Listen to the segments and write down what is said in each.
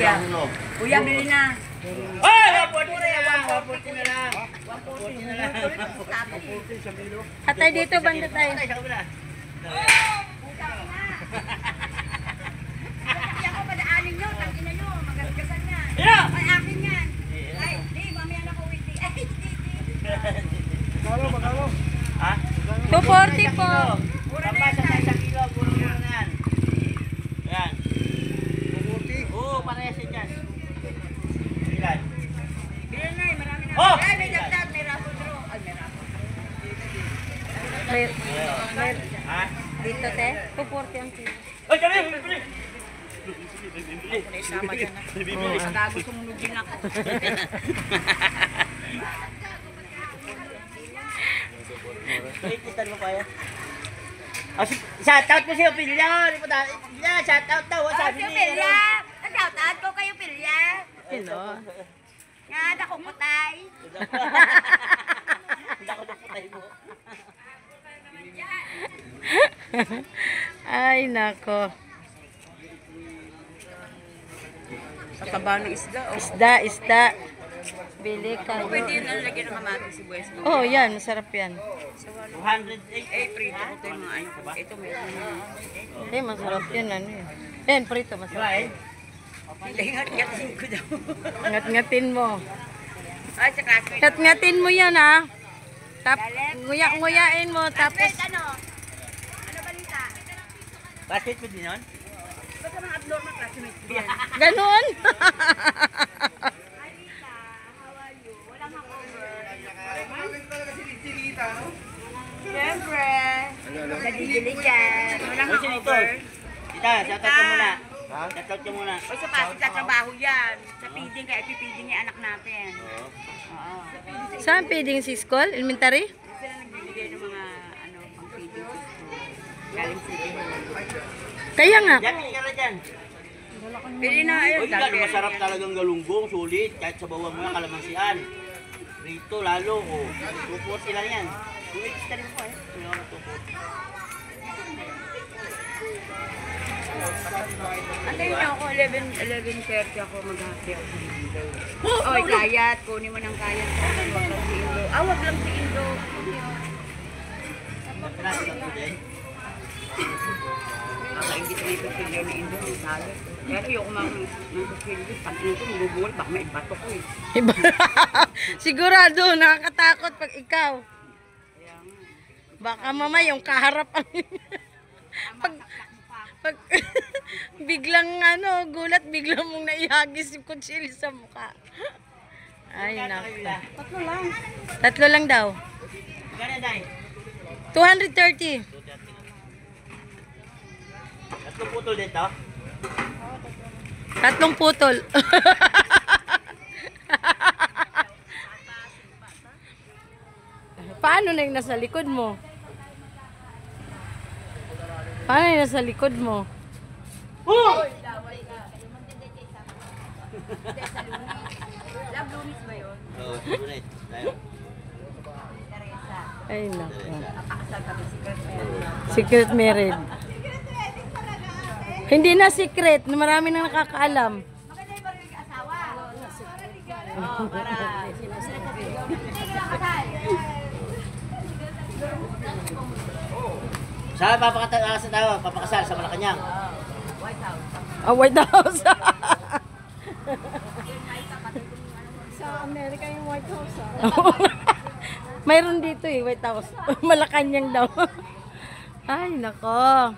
kuya. Kuya, bili na. Ay! 140 na lang! 140 na lang! 140 na lang! Atay dito, banda tayo. Hindi ako madaanin nyo. Tangina nyo. Magagasan yan. Ay, akin yan. Ay, di. Mamaya na ko witi. Ay, di. Magkano? Ha? 240 po. Mura na yan, tay. Kilo, puro na yan. Ayan. 240. Oo, parehas yan dyan. Ilan? Bili na eh. Marami na. Oh! Ay, may dagdag. May raffle draw. Ay, may raffle. Ha? Dito, te. 240 ang kilo. Ay, kami! Bili! Ako na isama dyan na. Sa gago sumunod din ako. Ikitan mo kaya? Shoutout mo siya, Pilya! Pilya, shoutout daw! Sabi Kayo niya! pilya. Shoutout ko kayo pilya. Hello. Nga, ako putay. Hindi ako naputay mo. Ay, nako. Sa taba ng isda. Isda. Bili ka. Pwede yun lang lagyan ng kamatis si Buwes. Oh, yan. Masarap yan. 208. Eh, prito. Ito yung mga ano ko. Ito may Eh, masarap yan. Ano yan? Yan, prito. Masarap. Hingat-ngatin ko daw. Ngat-ngatin mo. Ay, sa classmate. Ngat-ngatin mo yan, ha? Nguya-nguyain mo. Tapos, Classmate, ano? Ano balita? Basket mo din yun? Ba't ka mga abnormal classmate ko yan? ganun. Hi, Lita. How are you? Walang hangover. Siyempre. Nagdidilig yan. Walang Uy, sinito. hangover. Tita, shoutout ka muna. Shoutout ka muna. O sa pasig sa trabaho yan. Sa feeding, kaya ipipiding niya anak natin. Oo. Saan feeding si school? Elementary? Sila nagbibigay ng mga ano, pang feeding sa school. Galing city hall. Kaya nga. Yan, pili ka na dyan. Pili na, ayun. Uy, gan, masarap talagang galunggong, sulit. Kahit sa bawang mo na kalamansian. Rito, lalo. Oh. 240 lang yan. Kung extra rin po eh. Kung ako 240. Antayin niyo ako, 11:30 ako maghati ako. Oy, kayat. Kunin mo ng kayat. Wag lang si Indo. Wag lang si Indo. Grabe lang po din. Nakaingit na ito sila ni Indo ng kayat. Pero ayoko mga ng kusilyo. Pag ito, magugulat. Baka may bato ko eh. Sigurado, nakakatakot pag ikaw. Baka mama yung kaharap ang... pag biglang gulat, biglang mong naihagis yung kutsilyo sa mukha. Ay, naku. Tatlo lang daw. Gano'n, Day? 230. Tatlong putol dito? Tatlong putol. Paano na yung nasa likod mo? Paano yung nasa likod mo? Love Lunis ba yun? Oo, sulit. Tayo. Ay, naku. Nakakasal kami si Kurt. Secret married. Hindi na secret. Marami nang nakakaalam. Maganda yung baril yung asawa. Oo, para sinasabi. Saan papakasal tayo? Papakasal sa Malacanang. White House. Ah, White House. Sa Amerika yung White House. Mayroon dito eh, White House. Malacanang daw. Ay, nako.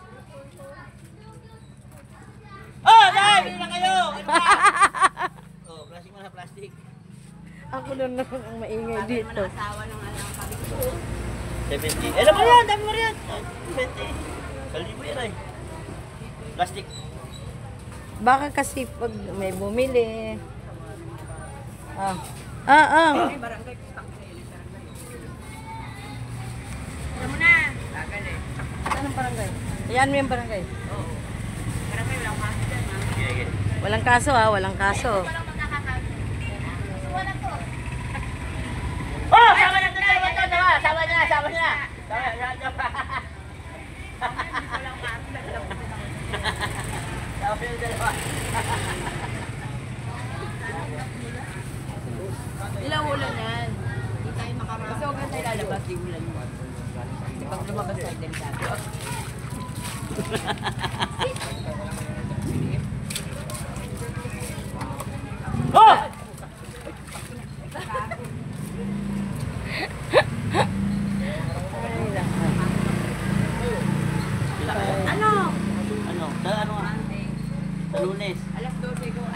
Oh, Day! Bili na kayo! Ano ba? Oh, plastic mo na plastic. Ako na naman ang maingay dito. Asawa ng alam kami. 70. Eh, naman yan! Dami mo rin yan! 20. Salibo yan ay. Plastic. Baka kasi pag may bumili. Ay, barangay. Pakita yun yung barangay. Alam mo na. Tagal eh. Saan ang barangay? Ayan mo yung barangay. Oo. Barangay, walang kaso dyan, ha? Sige. Walang kaso walang kaso. Walang magkakakaso. Wala to. Oh! Sama niya! Sama niya! Sama niya! Walang kaso. Sama niya dalawa.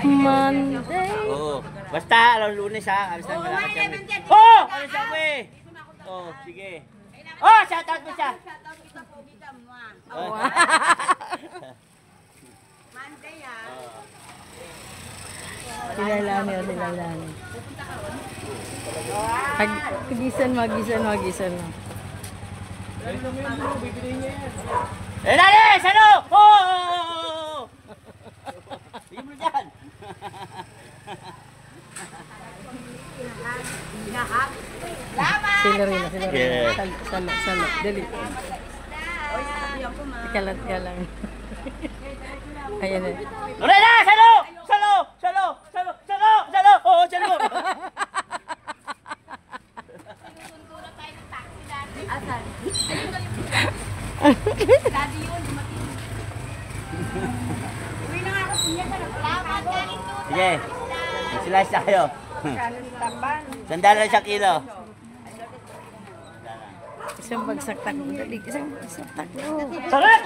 Monday. Oo. Basta, alam Lunes ha. Alas na malakad kami. Oh! Alas ako eh. Oh, sige. Oh, shoutout mo siya. Oh. Monday ha. Kilala niyo, kilala niyo. Magisan mo. Eh, Nalis! Ano? Oh! Sige mo dyan. Sila rin. Yeah. Salo. Dali. Kalat ka lang. Ayan na. Lorena! Salo! Oo, salo! Sige. Slice na kayo. Sandalan sa kilo. Isang bagsak takbo. Dali. Isang bagsak takbo. Salat!